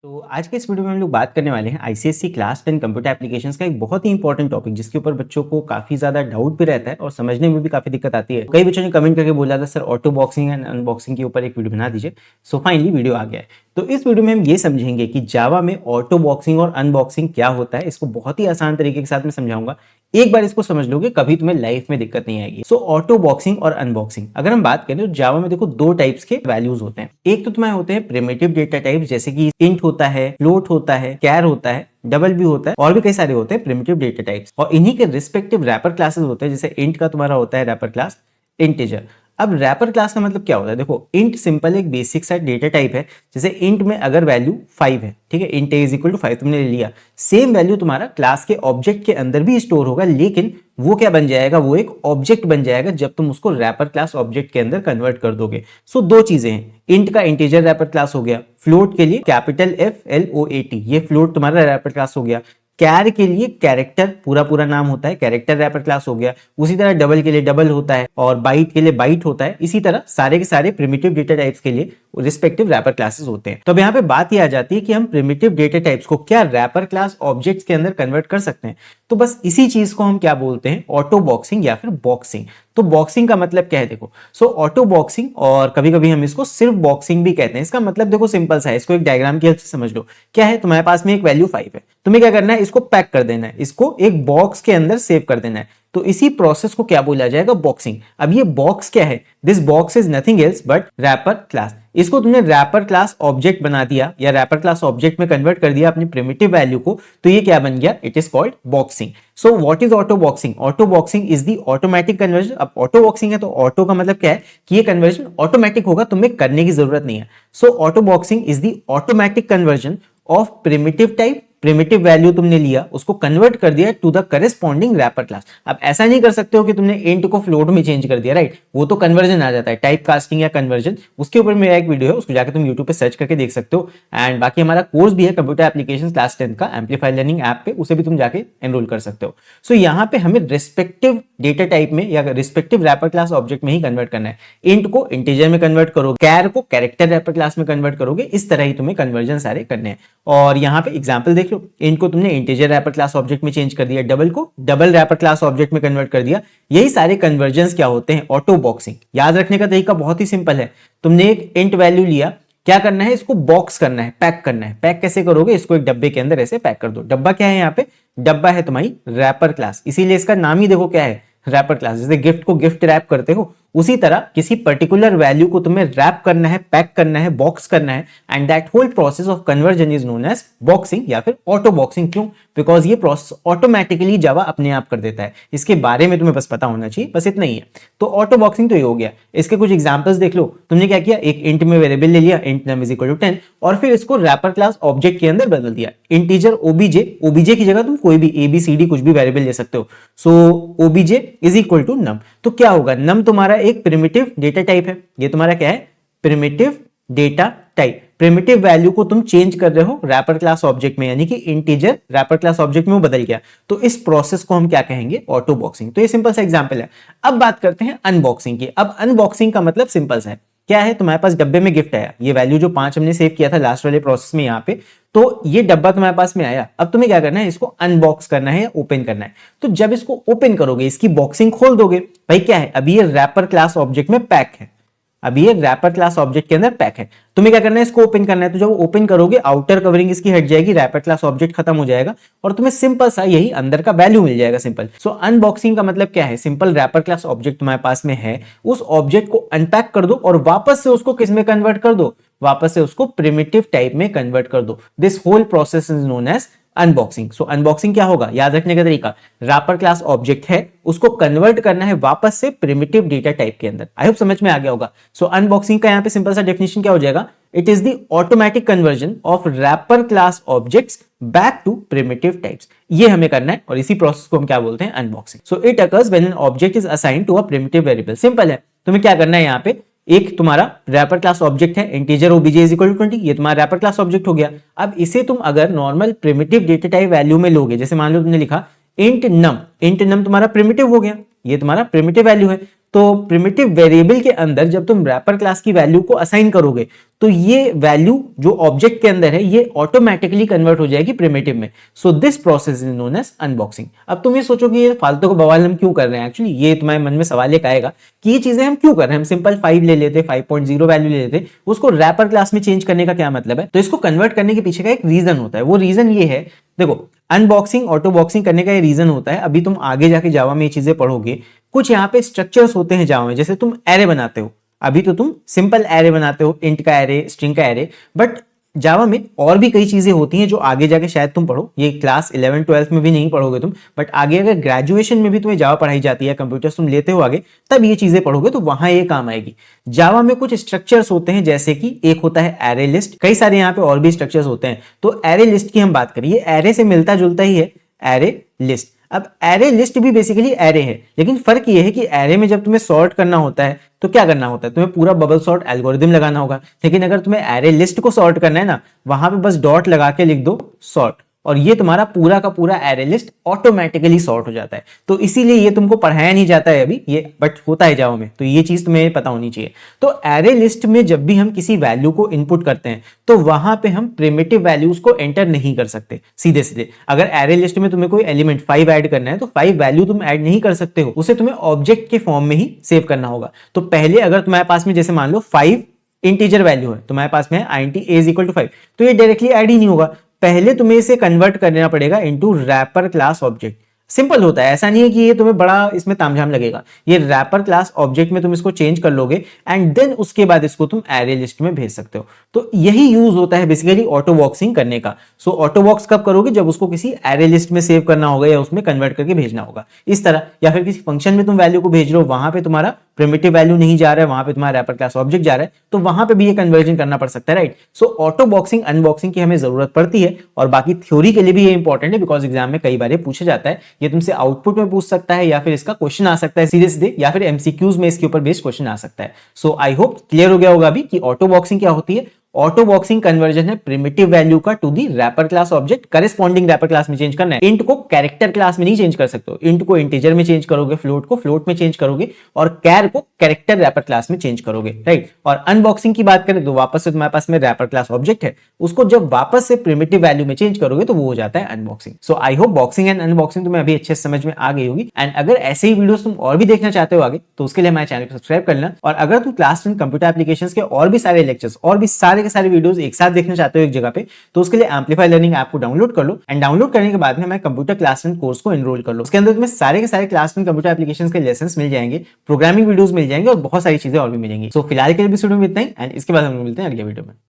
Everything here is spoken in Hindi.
तो आज के इस वीडियो में हम लोग बात करने वाले हैं आईसीएससी क्लास 10 कंप्यूटर एप्लीकेशंस का एक बहुत ही इंपॉर्टेंट टॉपिक जिसके ऊपर बच्चों को काफी ज्यादा डाउट भी रहता है और समझने में भी काफी दिक्कत आती है। कई बच्चों ने कमेंट करके बोला था sir auto boxing and unboxing के ऊपर एक वीडियो बना दीजिए। सो फाइनली वीडियो आ गया है। तो इस वीडियो में हम ये समझेंगे कि जावा में ऑटो बॉक्सिंग और अनबॉक्सिंग क्या होता है। इसको बहुत ही आसान तरीके के साथ में समझाऊंगा। एक बार इसको समझ लोगे कभी तुम्हें लाइफ में दिक्कत नहीं आएगी। सो ऑटो बॉक्सिंग और अनबॉक्सिंग अगर हम बात करें तो जावा में देखो दो टाइप्स के वैल्यूज होते हैं। एक तो तुम्हारे होते हैं प्रिमिटिव डेटा टाइप जैसे कि इंट होता है, फ्लोट होता है, कैर होता है, डबल भी होता है और भी कई सारे होते हैं प्रिमिटिव डेटा टाइप्स। और इन्हीं के रिस्पेक्टिव रैपर क्लासेस होते हैं। जैसे इंट का तुम्हारा होता है रैपर क्लास इंटीजर। अब रैपर क्लास का मतलब क्या होता है? देखो इंट सिंपल एक बेसिक सा डेटा टाइप है। जैसे इंट में अगर वैल्यू 5 है, ठीक है, int a is equal to 5 तुमने ले लिया, सेम वैल्यू तुम्हारा क्लास के ऑब्जेक्ट के अंदर भी स्टोर होगा, लेकिन वो क्या बन जाएगा? वो एक ऑब्जेक्ट बन जाएगा जब तुम उसको रैपर क्लास ऑब्जेक्ट के अंदर कन्वर्ट कर दोगे। सो दो चीजें हैं, इंट का इंटीजर रैपर क्लास हो गया, फ्लोट के लिए कैपिटल FLOAT ये फ्लोट तुम्हारा रैपर क्लास हो गया, कैर के लिए कैरेक्टर पूरा नाम होता है, कैरेक्टर रैपर क्लास हो गया। उसी तरह डबल के लिए डबल होता है और बाइट के लिए बाइट होता है। इसी तरह सारे के सारे प्रिमिटिव डेटा टाइप्स के लिए रिस्पेक्टिव रैपर क्लासेस होते हैं। तो अब यहाँ पे बात ये आ जाती है कि हम प्रिमिटिव डेटा टाइप्स को क्या रैपर क्लास ऑब्जेक्ट्स के अंदर कन्वर्ट कर सकते हैं। तो बस इसी चीज को हम क्या बोलते हैं? ऑटो बॉक्सिंग या फिर बॉक्सिंग। तो बॉक्सिंग का मतलब क्या है? देखो ऑटो बॉक्सिंग और कभी कभी हम इसको सिर्फ बॉक्सिंग भी कहते हैं। इसका मतलब देखो सिंपल सा है, इसको एक डायग्राम की हेल्प से समझ लो। क्या है? तुम्हारे पास में एक वैल्यू 5 है, तुम्हें क्या करना है? इसको पैक कर देना है, इसको एक बॉक्स के अंदर सेव कर देना है। तो इसी प्रोसेस को क्या बोला जाएगा? बॉक्सिंग। अब ये बॉक्स क्या है? This box is nothing else but wrapper class. इसको तुमने रैपर क्लास ऑब्जेक्ट बना दिया या रैपर क्लास ऑब्जेक्ट में कन्वर्ट कर दिया अपनी प्रिमिटिव वैल्यू को, तो ये क्या बन गया? It is called boxing. So what is auto boxing? Auto boxing is the automatic conversion. अब ऑटो बॉक्सिंग है तो ऑटो का मतलब क्या है? कि ये कन्वर्जन ऑटोमेटिक होगा, तुम्हें करने की जरूरत नहीं है। So autoboxing is the automatic conversion of primitive type. Primitive value तुमने लिया, उसको कन्वर्ट कर दिया to the corresponding wrapper class. अब ऐसा नहीं कर सकते हो कि तुमने इंट को फ्लोट में चेंज कर दिया, राइट? वो तो कन्वर्जन आ जाता है, टाइप कास्टिंग या कन्वर्जन। उसके ऊपर मेरा एक वीडियो है, उसको जाकर तुम यूट्यूब पे सर्च करके देख सकते हो। एंड बाकी हमारा कोर्स भी है कंप्यूटर एप्लीकेशन क्लास 10 का एम्पलीफाई लर्निंग ऐप पे, उसे भी तुम जाके एनरोल कर सकते हो। सो यहाँ पे हमें रिस्पेक्टिव डेटा टाइप में या रिस्पेक्टिव रैपर क्लास ऑब्जेक्ट में ही कन्वर्ट करना है। इंट को इंटीजर में कन्वर्ट करोगे, कैर को कैरेक्टर रैपर क्लास में कन्वर्ट करोगे, इस तरह ही तुम्हें कन्वर्जन सारे करने हैं। और यहाँ पे एग्जाम्पल देख लो, इंट को तुमने इंटीजर रैपर क्लास ऑब्जेक्ट में चेंज कर दिया, डबल को डबल रैपर क्लास ऑब्जेक्ट में कन्वर्ट कर दिया। यही सारे कन्वर्जन्स क्या होते हैं? Auto boxing. याद रखने का तरीका बहुत ही सिंपल है। तुमने एक इंट वैल्यू लिया, क्या करना है? इसको बॉक्स करना है, पैक करना है। पैक कैसे करोगे? इसको एक डब्बे के अंदर ऐसे पैक कर दो। डब्बा क्या है यहाँ पे? डब्बा है तुम्हारी रैपर क्लास, इसीलिए इसका नाम ही देखो क्या है? Wrapper class. जैसे गिफ्ट को गिफ्ट रैप करते हो, उसी तरह किसी पर्टिकुलर वैल्यू को तुम्हें रैप करना है, पैक करना है, बॉक्स करना है। And that whole process of conversion is known as boxing या फिर ऑटो बॉक्सिंग। क्यों? बिकॉज ये प्रोसेस ऑटोमेटिकली जावा अपने आप कर देता है। इसके बारे में तुम्हें बस पता होना चाहिए, बस इतना ही है। तो ऑटो बॉक्सिंग तो ये हो गया। इसके कुछ एग्जांपल्स देख लो। तुमने क्या किया? एक इंट में वेरिएबल ले लिया, int num is equal to 10, और फिर इसको रैपर क्लास ऑब्जेक्ट के अंदर बदल दिया। इंटीजर ओबीजे, ओबीजे की जगह तुम कोई भी ABCD कुछ भी वेरिएबल ले सकते हो। सो ओबीजे इज इक्वल टू नम। तो क्या होगा? नम तुम्हारा एक प्रिमिटिव डेटा टाइप है। ये तुम्हारा क्या है? Primitive data type. Primitive value को तुम चेंज कर रहे हो रैपर क्लास ऑब्जेक्ट में, यानी कि इंटीजर रैपर क्लास ऑब्जेक्ट में वो बदल गया। तो इस प्रोसेस को हम क्या कहेंगे? Auto boxing. तो ये सिंपल सा एग्जांपल है। अब बात करते हैं अनबॉक्सिंग की। अब अनबॉक्सिंग का मतलब सिंपल सा है। क्या है? तुम्हारे पास डब्बे में गिफ्ट आया, ये वैल्यू जो 5 हमने सेव किया था लास्ट वाले प्रोसेस में यहाँ पे, तो ये डब्बा तुम्हारे पास में आया। अब तुम्हें क्या करना है? इसको अनबॉक्स करना है या ओपन करना है। तो जब इसको ओपन करोगे, इसकी बॉक्सिंग खोल दोगे, भाई क्या है? अभी ये रैपर क्लास ऑब्जेक्ट में पैक है, अभी ये रैपर क्लास ऑब्जेक्ट के अंदर पैक है। तुम्हें क्या करना है? इसको ओपन करना है। तो जब ओपन करोगे, आउटर कवरिंग इसकी हट जाएगी, रैपर क्लास ऑब्जेक्ट खत्म हो जाएगा और तुम्हें सिंपल सा यही अंदर का वैल्यू मिल जाएगा। सिंपल। सो अनबॉक्सिंग का मतलब क्या है? सिंपल रैपर क्लास ऑब्जेक्ट तुम्हारे पास में है, उस ऑब्जेक्ट को अनपैक कर दो और वापस से उसको किस में कन्वर्ट कर दो? वापस से उसको प्रिमिटिव टाइप में कन्वर्ट कर दो। This whole process is known as unboxing. So unboxing क्या होगा? याद रखने का तरीका, रैपर क्लास ऑब्जेक्ट है, उसको कन्वर्ट करना है वापस से प्रिमिटिव डेटा टाइप के अंदर। आई होप समझ में आ गया होगा। सो अनबॉक्सिंग का यहाँ पे सिंपल सा डेफिनेशन क्या हो जाएगा? It is the automatic conversion of wrapper class objects back to primitive types. ये हमें करना है और इसी प्रोसेस को हम क्या बोलते हैं? Unboxing. So it occurs when an object is assigned to a primitive variable. Simple है। तुम्हें क्या करना है? यहाँ पे एक तुम्हारा रैपर क्लास ऑब्जेक्ट है, integer O B J is equal to 20, ये तुम्हारा रैपर क्लास ऑब्जेक्ट हो गया। अब इसे तुम अगर normal primitive data type value में लोगे, जैसे मान लो तुमने लिखा इंट नम, इंट नम तुम्हारा प्रिमिटिव हो गया, ये तुम्हारा प्रिमिटिव वैल्यू है। तो प्रिमिटिव वेरिएबल के अंदर जब तुम रैपर क्लास की वैल्यू को असाइन करोगे तो ये वैल्यू जो ऑब्जेक्ट के अंदर है ये ऑटोमेटिकली कन्वर्ट हो जाएगी प्रिमिटिव में। So this process is known as unboxing. अब तुम ये सोचो कि ये फालतू का बवाल हम क्यों कर रहे हैं, एक्चुअली ये तुम्हारे मन में सवाल एक आएगा कि ये चीजें हम क्यों कर रहे हैं, हम सिंपल 5 ले लेते, 5.0 वैल्यू ले लेते, उसको रैपर क्लास में चेंज करने का क्या मतलब है। तो इसको कन्वर्ट करने के पीछे का एक रीजन होता है, वो रीजन ये है, देखो अनबॉक्सिंग ऑटो बॉक्सिंग करने का ये रीजन होता है, अभी तुम आगे जाके जावा में ये चीजें पढ़ोगे, कुछ यहाँ पे स्ट्रक्चर्स होते हैं जावा में, जैसे तुम एरे बनाते हो, अभी तो तुम सिंपल एरे बनाते हो, इंट का एरे, स्ट्रिंग का एरे, बट जावा में और भी कई चीजें होती हैं जो आगे जाके शायद तुम पढ़ो, ये क्लास 11 12 में भी नहीं पढ़ोगे तुम, बट आगे अगर ग्रेजुएशन में भी तुम्हें जावा पढ़ाई जाती है, कंप्यूटर्स तुम लेते हो आगे, तब ये चीजें पढ़ोगे तो वहां ये काम आएगी। जावा में कुछ स्ट्रक्चर्स होते हैं, जैसे कि एक होता है एरे लिस्ट, कई सारे यहाँ पे और भी स्ट्रक्चर्स होते हैं। तो एरे लिस्ट की हम बात करें, ये एरे से मिलता जुलता ही है एरे लिस्ट। अब एरे लिस्ट भी बेसिकली एरे है, लेकिन फर्क ये है कि एरे में जब तुम्हें सॉर्ट करना होता है तो क्या करना होता है, तुम्हें पूरा बबल सॉर्ट एल्गोरिदम लगाना होगा, लेकिन अगर तुम्हें एरे लिस्ट को सॉर्ट करना है ना, वहां पे बस डॉट लगा के लिख दो सॉर्ट, और ये तुम्हारा पूरा का पूरा एरे लिस्ट ऑटोमेटिकली सॉर्ट हो जाता है। तो इसीलिए ये तुमको पढ़ाया नहीं जाता है अभी ये, बट होता है जावा में, तो ये चीज तुम्हें पता होनी चाहिए। तो एरे लिस्ट में जब भी हम किसी वैल्यू को इनपुट करते हैं तो वहां पे हम प्रिमिटिव वैल्यूज को एंटर नहीं कर सकते सीधे सीधे। अगर एरे लिस्ट में तुम्हें कोई एलिमेंट 5 ऐड करना है तो 5 वैल्यू तुम ऐड नहीं कर सकते हो, उसे तुम्हें ऑब्जेक्ट के फॉर्म में ही सेव करना होगा। तो पहले अगर तुम्हारे पास में जैसे मान लो 5 इंटीजर वैल्यू है, तुम्हारे पास में int a इक्वल टू 5, तो ये डायरेक्टली ऐड ही नहीं होगा, पहले तुम्हें इसे कन्वर्ट करना पड़ेगा into wrapper class object. Simple होता है, ऐसा नहीं है कि ये तुम्हें बड़ा इसमें तामझाम लगेगा, ये रैपर क्लास ऑब्जेक्ट में तुम इसको चेंज कर लोगे एंड देन उसके बाद इसको तुम एरे लिस्ट में भेज सकते हो। तो यही यूज होता है बेसिकली ऑटो बॉक्सिंग करने का। सो ऑटो बॉक्स कब करोगे, जब उसको किसी एरे लिस्ट में सेव करना होगा या उसमें कन्वर्ट करके भेजना होगा इस तरह, या फिर किसी फंक्शन में तुम वैल्यू को भेज रहे हो, वहां पे तुम्हारा प्रिमिटिव वैल्यू नहीं जा रहा है, वहां पे तुम्हारा रैपर क्लास ऑब्जेक्ट जा रहा है, तो वहां पे भी ये कन्वर्जन करना पड़ सकता है, राइट। सो ऑटो बॉक्सिंग अनबॉक्सिंग की हमें जरूरत पड़ती है, और बाकी थ्योरी के लिए भी ये इंपॉर्टेंट है, बिकॉज एग्जाम में कई बार पूछा जाता है, ये तुमसे आउटपुट में पूछ सकता है, या फिर इसका क्वेश्चन आ सकता है सीधे सीधे, या फिर एमसीक्यूज में इसके ऊपर बेस्ड क्वेश्चन आ सकता है। सो आई होप क्लियर हो गया होगा अभी कि ऑटो बॉक्सिंग क्या होती है। ऑटो बॉक्सिंग कन्वर्जन है प्रिमिटिव वैल्यू का to the wrapper class object, corresponding wrapper class में चेंज करना है। इंट को कैरेक्टर क्लास में नहीं चेंज कर सकते हो, इंट को इंटीजर में चेंज करोगे, फ्लोट को फ्लोट में चेंज करोगे, और कैर को कैरेक्टर रैपर क्लास में चेंज करोगे, राइट। और अनबॉक्सिंग की बात करें तो वापस से तुम्हारे पास में रैपर क्लास ऑब्जेक्ट है, उसको जब वापस से प्रिमिटिव वैल्यू में चेंज करोगे तो वो हो जाता है unboxing. So I hope boxing and unboxing तुम्हें अभी अच्छे से समझ में आ गई होगी। एंड अगर ऐसे ही वीडियोस तुम और भी देखना चाहते हो आगे, तो उसके लिए हमारे चैनल को सब्सक्राइब कर लेना। और अगर तुम क्लास 10 कंप्यूटर एप्लीकेशंस के और भी सारे लेक्चर्स और भी सारे के सारे वीडियोस एक साथ देखना चाहते हो एक जगह पे, तो उसके लिए एम्पलीफाई लर्निंग ऐप को डाउनलोड कर लो, एंड डाउनलोड करने के बाद में हमारे कंप्यूटर क्लास 10 कोर्स को एनरोल कर लो। उसके अंदर तुम्हें सारे के सारे क्लास 10 कंप्यूटर एप्लीकेशंस के लेसन्स मिल जाएंगे, प्रोग्रामिंग वीडियोस मिल जाएंगे, और बहुत सारी चीजें और भी मिलेंगी। सो फिलहाल के लिए इस वीडियो में इतना ही, एंड इसके बाद हम मिलते हैं अगले वीडियो में।